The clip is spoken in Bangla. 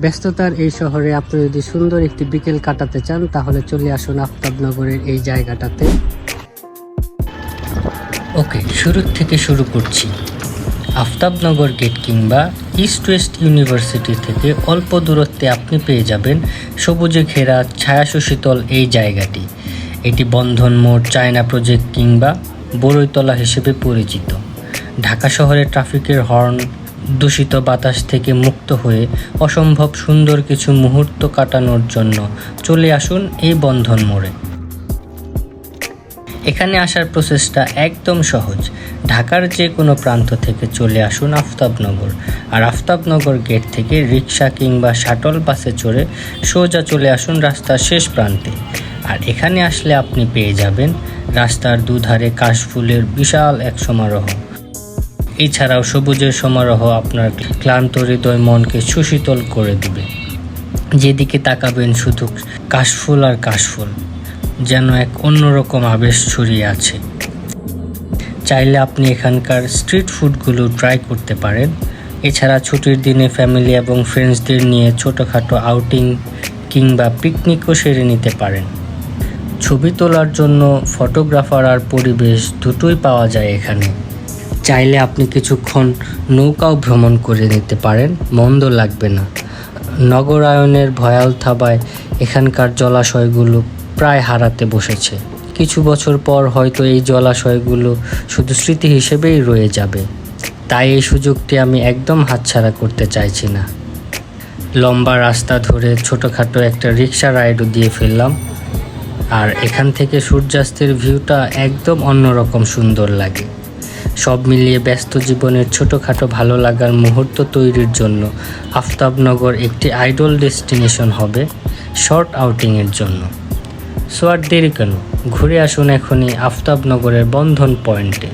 ব্যস্ততার এই শহরে আপনি যদি সুন্দর একটি বিকেল কাটাতে চান তাহলে চলে আসুন আফতাবনগরের এই জায়গাটাতে। ওকে, শুরু থেকে শুরু করছি। আফতাবনগর গেট কিংবা ইস্ট ওয়েস্ট ইউনিভার্সিটি থেকে অল্প দূরত্বে আপনি পেয়ে যাবেন সবুজে ঘেরা ছায়াশীতল এই জায়গাটি। এটি বন্ধন মোড়, চায়না প্রজেক্ট কিংবা বড়ইতলা হিসেবে পরিচিত। ঢাকা শহরে ট্রাফিকের হর্ন, দূষিত বাতাস থেকে মুক্ত হয়ে অসম্ভব সুন্দর কিছু মুহূর্ত কাটানোর জন্য চলে আসুন এই বন্ধন মোড়ে। এখানে আসার প্রসেসটা একদম সহজ। ঢাকার যে কোনো প্রান্ত থেকে চলে আসুন আফতাবনগর, আর আফতাবনগর গেট থেকে রিক্সা কিংবা শাটল বাসে চড়ে সোজা চলে আসুন রাস্তার শেষ প্রান্তে। আর এখানে আসলে আপনি পেয়ে যাবেন রাস্তার দুধারে কাশফুলের বিশাল এক সমারোহ। এছাড়াও সবুজের সমারোহ আপনার ক্লান্ত হৃদয় মনকে সুশীতল করে দিবে। যেদিকে তাকাবেন শুধু কাশফুল আর কাশফুল, যেন এক অন্যরকম আবেশ ছড়িয়ে আছে। চাইলে আপনি এখানকার স্ট্রিট ফুডগুলো ট্রাই করতে পারেন। এছাড়া ছুটির দিনে ফ্যামিলি এবং ফ্রেন্ডসদের নিয়ে ছোটোখাটো আউটিং কিংবা পিকনিকও সেরে নিতে পারেন। ছবি তোলার জন্য ফটোগ্রাফার আর পরিবেশ দুটোই পাওয়া যায় এখানে। চাইলে আপনি কিছুক্ষণ নৌকাও ভ্রমণ করে নিতে পারেন, মন্দ লাগবে না। নগরায়নের ভয়াল থাবায় এখানকার জলাশয়গুলো প্রায় হারাতে বসেছে। কিছু বছর পর হয়তো এই জলাশয়গুলো শুধু স্মৃতি হিসেবেই রয়ে যাবে। তাই এই সুযোগটি আমি একদম হাতছাড়া করতে চাইছি না। লম্বা রাস্তা ধরে ছোটোখাটো একটা রিক্সা রাইডও দিয়ে ফেললাম, আর এখান থেকে সূর্যাস্তের ভিউটা একদম অন্যরকম সুন্দর লাগে। সব মিলিয়ে ব্যস্ত জীবনের ছোটোখাটো ভালো লাগার মুহূর্ত তৈরির জন্য আফতাবনগর একটি আইডল ডেস্টিনেশন হবে শর্ট আউটিংয়ের জন্য। সো আর দেরি কেন, ঘুরে আসুন এখনই আফতাবনগরের বন্ধন পয়েন্টে।